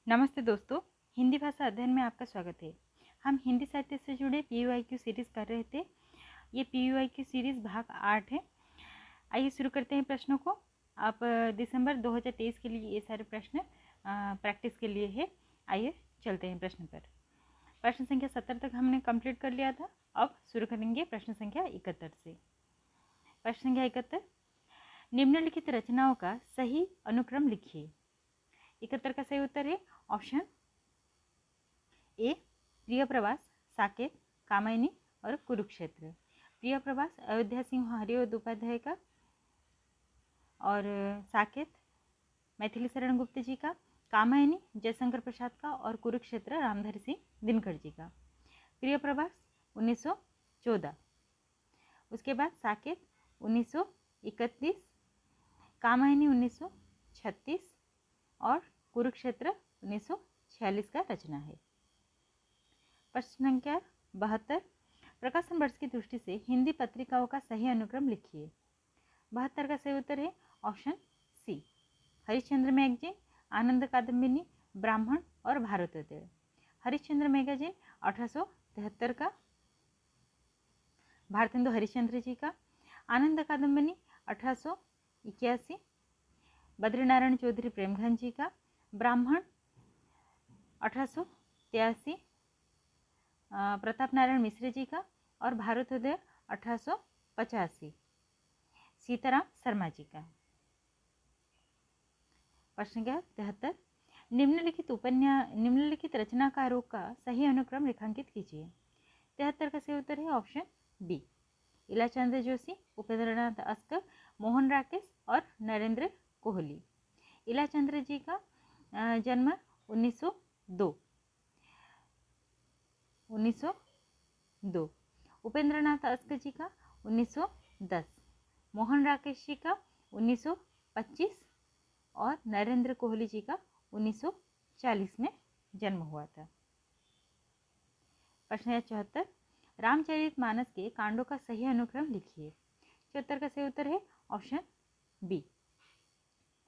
नमस्ते दोस्तों, हिंदी भाषा अध्ययन में आपका स्वागत है। हम हिंदी साहित्य से जुड़े PUIQ सीरीज़ कर रहे थे। ये PUIQ सीरीज़ भाग 8 है। आइए शुरू करते हैं प्रश्नों को। आप दिसंबर 2023 के लिए ये सारे प्रश्न प्रैक्टिस के लिए है। आइए चलते हैं प्रश्न पर। प्रश्न संख्या 70 तक हमने कंप्लीट कर लिया था। अब शुरू करेंगे प्रश्न संख्या 71 से। प्रश्न संख्या 71, निम्नलिखित रचनाओं का सही अनुक्रम लिखिए। 71 का सही उत्तर है ऑप्शन ए, प्रिय प्रवास, साकेत, कामायनी और कुरुक्षेत्र। प्रिय प्रवास अयोध्या सिंह हरिओद उपाध्याय का, और साकेत मैथिली शरण गुप्त जी का, कामायनी जयशंकर प्रसाद का और कुरुक्षेत्र रामधारी सिंह दिनकर जी का। प्रिय प्रवास 1914, उसके बाद साकेत 1931, कामायनी 1936 और कुरुक्षेत्र 1946 का रचना है। प्रश्न संख्या 72, प्रकाशन वर्ष की दृष्टि से हिंदी पत्रिकाओं का सही अनुक्रम लिखिए। 72 का सही उत्तर है ऑप्शन सी, हरिश्चंद्र मैगजीन, आनंद कादम्बिनी, ब्राह्मण और भारतोदय। हरिश्चंद्र मैगजीन 1873 का, भारतेंदु हरिश्चंद्र जी का। आनंद कादम्बिनी 1881, बद्रीनारायण चौधरी प्रेमघन जी का। ब्राह्मण 1883, प्रताप नारायण मिश्र जी का। और भारतोदय 1885, सीताराम शर्मा जी का। प्रश्न संख्या 73, निम्नलिखित रचनाकारों का सही अनुक्रम रेखांकित कीजिए। 73 का सही उत्तर है ऑप्शन बी, इलाचंद्र जोशी, उपेंद्रनाथ अस्कर, मोहन राकेश और नरेंद्र कोहली। इलाचंद्र जी का जन्म 1902, उपेंद्रनाथ अस्कर जी का 1910, मोहन राकेश जी का 1925 और नरेंद्र कोहली जी का 1940 में जन्म हुआ था। प्रश्न 74, रामचरितमानस के कांडों का सही अनुक्रम लिखिए। 74 का सही उत्तर है ऑप्शन बी,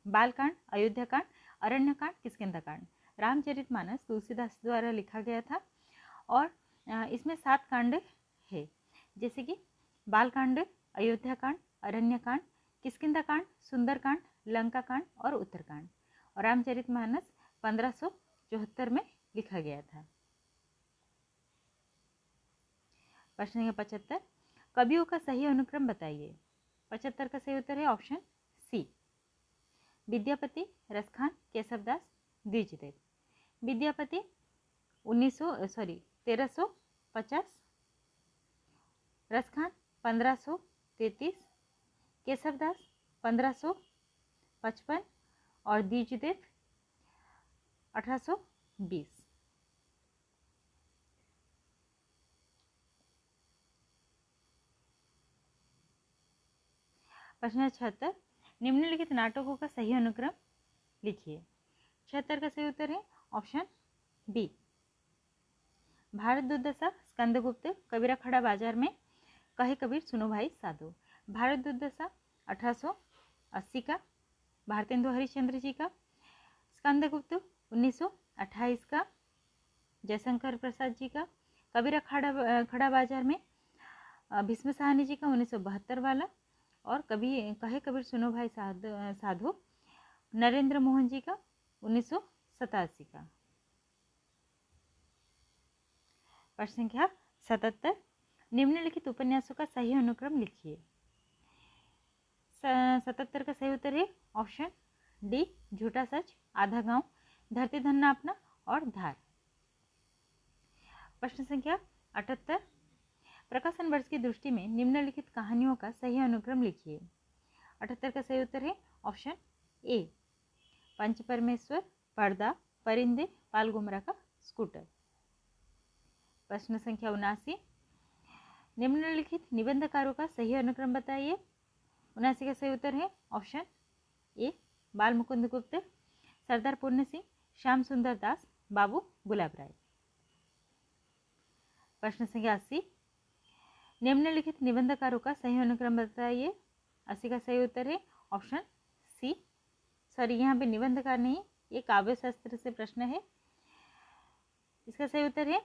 बालकांड, अयोध्याकांड, अरण्यकांड, किष्किंधाकांड। रामचरितमानस तुलसीदास द्वारा लिखा गया था और इसमें 7 कांड है, जैसे कि बालकांड, अयोध्याकांड, अरण्यकांड, किष्किंधाकांड, सुंदरकांड, लंकाकांड और उत्तरकांड। और रामचरितमानस 1574 में लिखा गया था। प्रश्न संख्या 75, कवियों का सही अनुक्रम बताइए। 75 का सही उत्तर है ऑप्शन सी, विद्यापति, रसखान, केशवदास, द्विजदेव। विद्यापति 1350, रसखान 1533, केशवदास 1555 और द्विजदेव 1820। प्रश्न 76, निम्नलिखित नाटकों का सही अनुक्रम लिखिए। 76 का सही उत्तर है ऑप्शन बी, भारत दुर्दशा, स्कंदगुप्त, कबीरा खड़ा बाजार में, कहे कबीर सुनो भाई साधो। भारत दुर्दशा 1880 का, भारतेंदु हरिश्चंद्र जी का। स्कंदगुप्त 1928 का, जयशंकर प्रसाद जी का। कबीरा खड़ा बाजार में भीष्म साहनी जी का 1972 वाला। और कहे कबीर सुनो भाई साधो नरेंद्र मोहन जी का 1987 का। प्रश्न संख्या 77, निम्नलिखित उपन्यासों का सही अनुक्रम लिखिए। 77 का सही उत्तर है ऑप्शन डी, झूठा सच, आधा गांव, धरती धन्ना अपना और धार। प्रश्न संख्या 78, प्रकाशन वर्ष की दृष्टि में निम्नलिखित कहानियों का सही अनुक्रम लिखिए। 78 का सही उत्तर है ऑप्शन ए, पंच परमेश्वर, पर्दा, परिंदे, पाल गुमरा का स्कूटर। प्रश्न संख्या 79, निम्नलिखित निबंधकारों का सही अनुक्रम बताइए। 79 का सही उत्तर है ऑप्शन ए, बाल मुकुंद गुप्त, सरदार पूर्ण सिंह, श्याम सुंदर दास, बाबू गुलाब राय। प्रश्न संख्या 80, निम्नलिखित निबंधकारों का सही अनुक्रम बताइए। 80 का सही उत्तर है ऑप्शन सी, सॉरी यहाँ पे निबंधकार नहीं, ये काव्य शास्त्र से प्रश्न है। इसका सही उत्तर है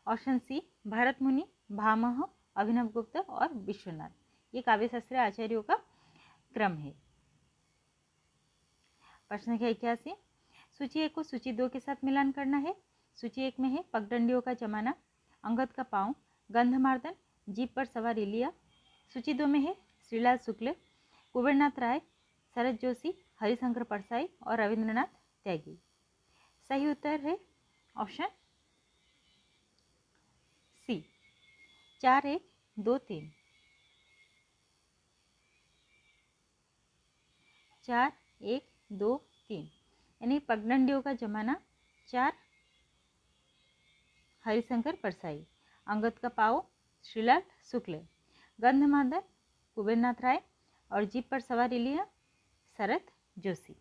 ऑप्शन सी, भरत मुनि, भामह, अभिनव गुप्त और विश्वनाथ। ये काव्य शास्त्र आचार्यों का क्रम है। प्रश्न संख्या 81, सूची 1 को सूची 2 के साथ मिलान करना है। सूची 1 में है पगडंडियों का जमाना, अंगद का पाँव, गंधमार्दन, जीप पर सवार इलिया। सूची 2 में है श्रीलाल शुक्ल, कुबेरनाथ राय, शरद जोशी, हरिशंकर परसाई और रविंद्रनाथ त्यागी। सही उत्तर है ऑप्शन सी, 4, 1, 2, 3। 4, 1, 2, 3 यानी पगडंडियों का जमाना 4 हरिशंकर परसाई, अंगद का पाँव श्रीलाल शुक्ल, गंधमार्दन कुबेरनाथ राय और जीप पर सवार इलिया शरद जोशी।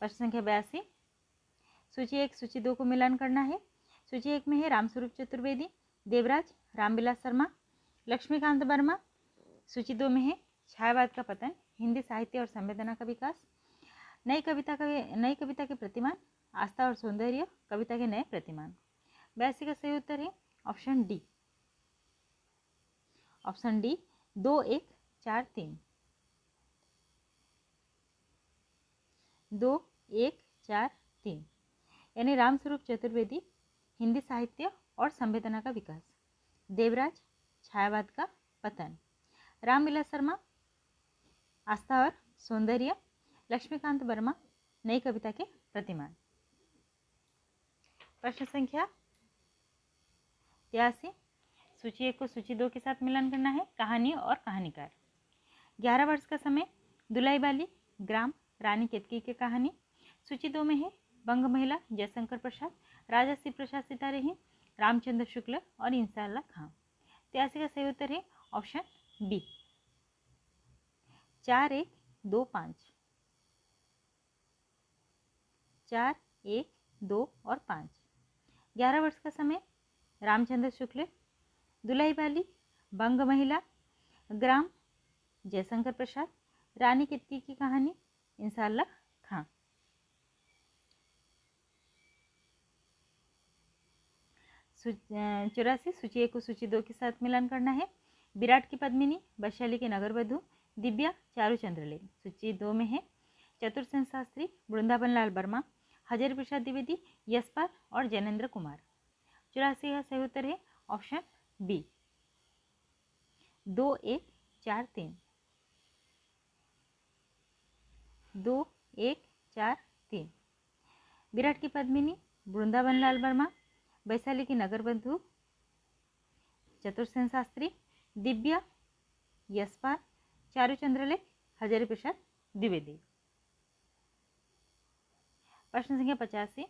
प्रश्न संख्या 82, सूची 1 सूची 2 को मिलान करना है। सूची 1 में है रामस्वरूप चतुर्वेदी, देवराज, रामविलास शर्मा, लक्ष्मीकांत वर्मा। सूची 2 में है छायावाद का पतन, हिंदी साहित्य और संवेदना का विकास, नई कविता के प्रतिमान, आस्था और सौंदर्य, कविता के नए प्रतिमान। 82 का सही उत्तर है ऑप्शन डी। Option D 2, 1, 4, 3। 2, 1, 4, 3 यानी रामस्वरूप चतुर्वेदी, हिंदी साहित्य और संवेदना का विकास, देवराज, छायावाद का पतन, रामविलास शर्मा, आस्था और सौंदर्य, लक्ष्मीकांत वर्मा, नई कविता के प्रतिमान। प्रश्न संख्या 83, सूची 1 को सूची 2 के साथ मिलान करना है। कहानी और कहानीकार, 11 वर्ष का समय, दुलाई बाली, ग्राम, रानी केतकी की कहानी। सूची 2 में है बंग महिला, जयशंकर प्रसाद, राजा शिव प्रसाद सितारे हैं, रामचंद्र शुक्ल और इंसाल्लाह खां। 83 का सही उत्तर है ऑप्शन बी, 4, 1, 2, 5। 4, 1, 2 और 5। 11 वर्ष का समय, रामचंद्र शुक्ल, दुलाई बाली, बंग महिला, ग्राम, जयशंकर प्रसाद, रानी केतकी की कहानी, इंसाल्लाह खां। 84, सूची 1 को सूची 2 के साथ मिलान करना है। विराट की पद्मिनी, वैशाली के नगरवधु, दिव्या, चारुचंद्रले। सूची 2 में है चतुर्सेन शास्त्री, वृंदावन लाल वर्मा, हजारी प्रसाद द्विवेदी, यशपाल और जैनेन्द्र कुमार। 84 का सही उत्तर है ऑप्शन बी, 2, 1, 4, 3। 2, 1, 4, 3 विराट की पद्मिनी, वृंदावन लाल वर्मा, वैशाली की नगरबंधु, चतुर्सेन शास्त्री, दिव्या, यशपाल, चारुचंद्रले, हजारी प्रसाद द्विवेदी। प्रश्न संख्या 85,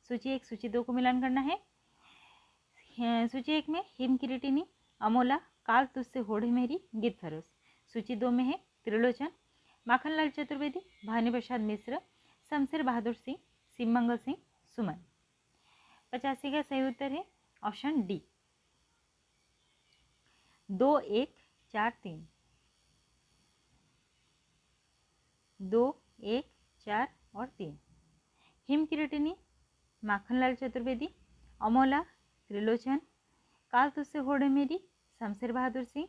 सूची 1 सूची 2 को मिलान करना है। सूची 1 में हिम किरीटिनी, अमोला, काल तुझसे होड़े मेरी, गीत फरोज। सूची 2 में है त्रिलोचन, माखनलाल चतुर्वेदी, भानु प्रसाद मिश्र, शमशेर बहादुर सिंह, शिवमंगल सिंह सुमन। 85 का सही उत्तर है ऑप्शन डी, 2, 1, 4, 3। 2, 1, 4 और 3 हिम किरीटिनी, माखनलाल चतुर्वेदी, अमोला, त्रिलोचन, काल तुझसे होड़े मेरी, शमशेर बहादुर सिंह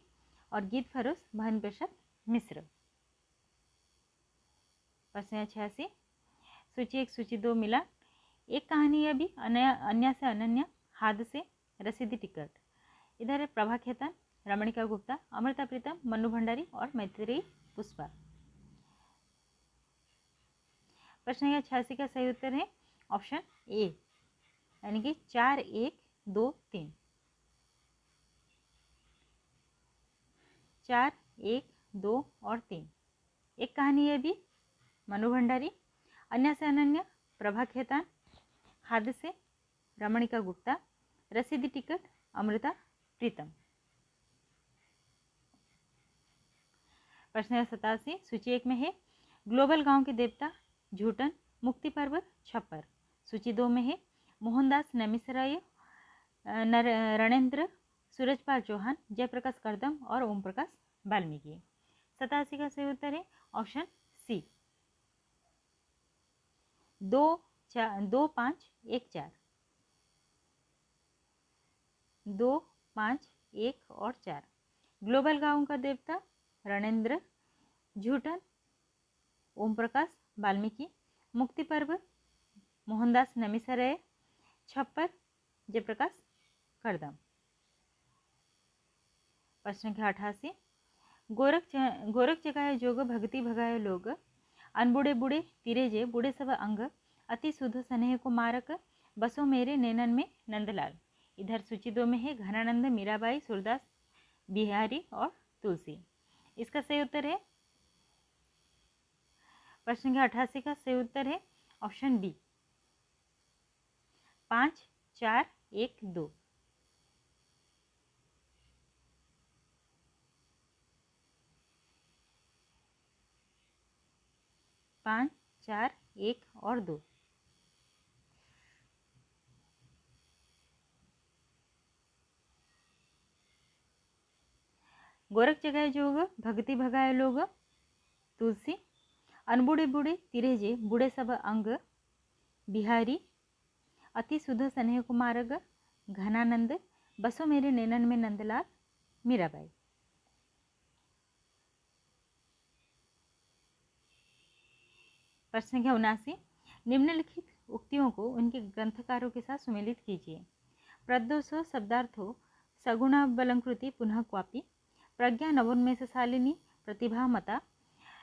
और गीत फरोज, भानु प्रसाद मिश्र। प्रश्न 86, सूची 1 सूची 2 मिला, एक कहानी यह भी, अन्य से अनन्य, हाथ से, रसीदी टिकट। इधर है प्रभा खेतान, रमणिका गुप्ता, अमृता प्रीतम, मन्नू भंडारी और मैत्रेयी पुष्पा। प्रश्न 86 का सही उत्तर है ऑप्शन ए, यानी कि 4, 1, 2, 3। 4, 1, 2 और 3 एक कहानी यह भी, मनु भंडारी, अन्य से अनन्य, प्रभा खेतान, हाथ से, रमणिका गुप्ता, रसीदी टिकट, अमृता प्रीतम। प्रश्न 87, सूची 1 में है ग्लोबल गांव के देवता, झूठन, मुक्ति पर्व, छप्पर। सूची 2 में है मोहनदास नमिसराय, रणेंद्र, सूरजपाल चौहान, जयप्रकाश करदम और ओम प्रकाश वाल्मीकि। 87 का सही उत्तर है ऑप्शन सी 2 2 5 1 4 2 5 1 और 4। ग्लोबल गांव का देवता रणेंद्र, झूठन ओम प्रकाश वाल्मीकि, मुक्ति पर्व मोहनदास नमिसराय, छप्पर जयप्रकाश करदम। प्रश्न संख्या 88 गोरख जगाए जोग भक्ति भगाए लोग, अनबुढ़े बूढ़े तिरे जे बूढ़े सब अंग, अति सुध स्नेह को मारक, बसो मेरे नैनन में नंदलाल। इधर सूची 2 में है घनानंद, मीराबाई, सूरदास, बिहारी और तुलसी। इसका सही उत्तर है प्रश्न संख्या 88 का सही उत्तर है ऑप्शन बी 5 4 1 2। 5 4 1 और 2। गोरख जगाए जोग भक्ति भगाए लोग, तुलसी, अनबुढ़े बूढ़े तिरे जे बूढ़े सब अंग, बिहारी, अति सुध स्नेह को मार्ग, घनानंद, बसो मेरे नैनन में नंदलाल, मीराबाई। प्रश्न संख्या 79 निम्नलिखित उक्तियों को उनके ग्रंथकारों के साथ सुमेलित कीजिए। प्रदोषो शब्दार्थो सगुणाबलंकृति पुनः क्वापि, प्रज्ञा नवोन्मेषशालिनी प्रतिभामता,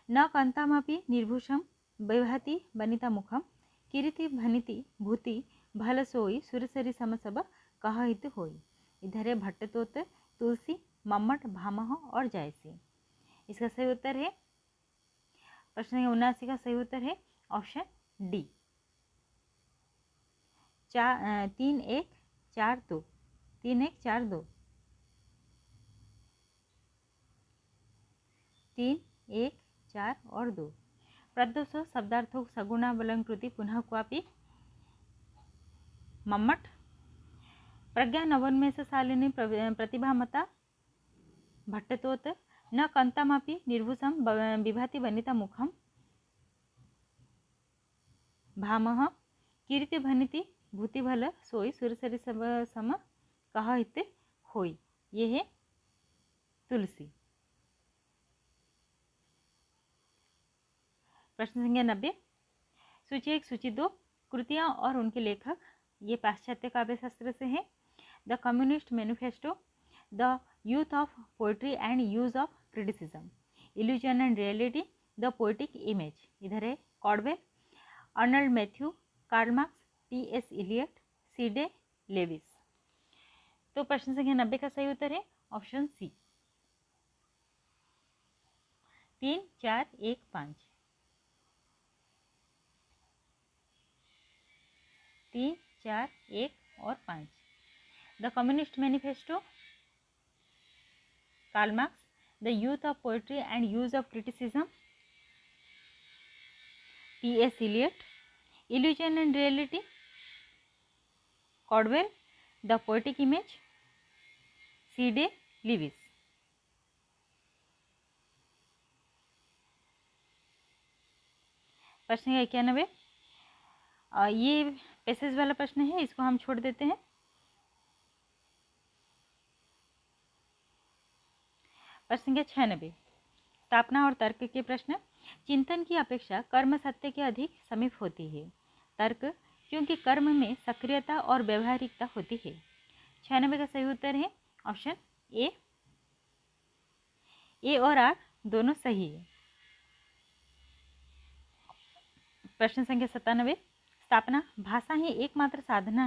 न कांतामपि निर्भूषम वैभाति वनिता मुखम, कीर्ति भनिति भूति भलसोई सुरसरी समसब कहहित होई। इधर है भट्टतोत, तुलसी, मम्मट, भामह और जायसी। इसका सही उत्तर है प्रश्न 79 का सही उत्तर है ऑप्शन डी 3 1 4 2 3 1 4 2 3 1 4 और 2। प्रदोषो शब्दार्थो सगुणाबलंकृति पुनः क्वापि, मम्मट, प्रज्ञा नवोन्मेषशालिनी प्रतिभामता, भट्टतोत, न कंतमपि निर्भूषम विभाति वनिता मुखम, भामह, कीर्ति भनिति भूतिभल सोई सुरसरी सम कहहित होई। ये है तुलसी। प्रश्न संख्या 90 सूची 1 सूची 2 कृतियां और उनके लेखक। ये पाश्चात्य काव्य शास्त्र से है। The Communist Manifesto, the youth of poetry and use of criticism, illusion and reality, the poetic image. इधर है Caudwell, Arnold Matthew, Karl Marx, T S. Eliot, C Day. Lewis. तो प्रश्न संख्या 90 का सही उत्तर है ऑप्शन सी 3 4 1 5 3 4 1 और 5। The Communist Manifesto, Karl Marx, the youth of poetry and use of criticism, T S. Eliot, illusion and reality, Caudwell, the poetic image, C Day. Lewis. प्रश्न 91 ये पैसेज वाला प्रश्न है, इसको हम छोड़ देते हैं। प्रश्न संख्या 96 स्थापना और तर्क के प्रश्न। चिंतन की अपेक्षा कर्म सत्य के अधिक समीप होती है। तर्क क्योंकि कर्म में सक्रियता और व्यवहारिकता होती है। 96 का सही उत्तर है ऑप्शन ए और आर दोनों सही है। प्रश्न संख्या 97 स्थापना भाषा ही एकमात्र साधन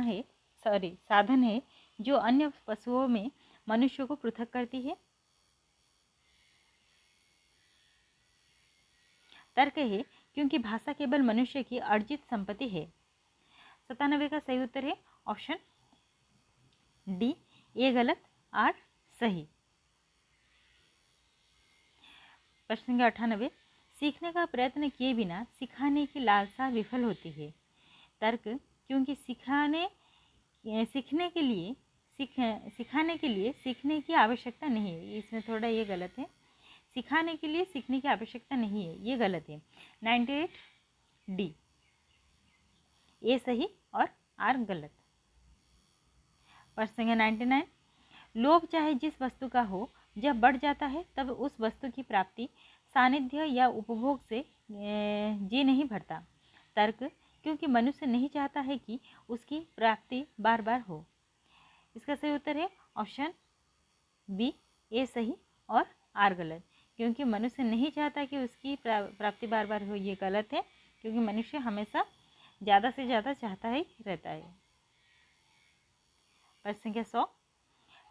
है जो अन्य पशुओं में मनुष्य को पृथक करती है। तर्क है क्योंकि भाषा केवल मनुष्य की अर्जित संपत्ति है। 97 का सही उत्तर है ऑप्शन डी, ए गलत आर सही। प्रश्न संख्या 98 सीखने का प्रयत्न किए बिना सिखाने की लालसा विफल होती है। तर्क क्योंकि सिखाने के लिए सीखने की आवश्यकता नहीं है। इसमें थोड़ा ये गलत है। सिखाने के लिए सीखने की आवश्यकता नहीं है, ये गलत है। 98 डी, ए सही और आर गलत। प्रश्न संख्या 99, लोभ चाहे जिस वस्तु का हो, जब बढ़ जाता है तब उस वस्तु की प्राप्ति, सानिध्य या उपभोग से जी नहीं भरता। तर्क, क्योंकि मनुष्य नहीं चाहता है कि उसकी प्राप्ति बार बार हो। इसका सही उत्तर है ऑप्शन बी, ए सही और आर गलत। क्योंकि मनुष्य नहीं चाहता कि उसकी प्राप्ति बार बार हो, ये गलत है, क्योंकि मनुष्य हमेशा ज़्यादा से ज़्यादा चाहता ही रहता है। प्रश्न संख्या 100,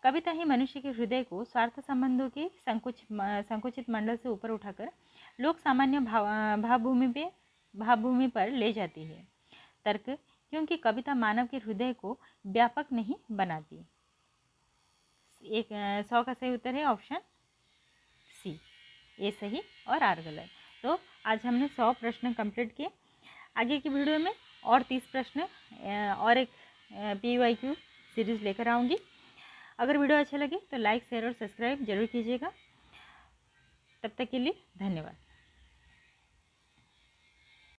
कविता ही मनुष्य के हृदय को स्वार्थ संबंधों के संकुचित मंडल से ऊपर उठाकर लोक सामान्य भावभूमि पर ले जाती है। तर्क, क्योंकि कविता मानव के हृदय को व्यापक नहीं बनाती। 100 का सही उत्तर है ऑप्शन सी, ए सही और आर गलत। तो आज हमने 100 प्रश्न कंप्लीट किए। आगे की वीडियो में और 30 प्रश्न और एक PYQ सीरीज़ लेकर आऊँगी। अगर वीडियो अच्छा लगे तो लाइक, शेयर और सब्सक्राइब जरूर कीजिएगा। तब तक के लिए धन्यवाद।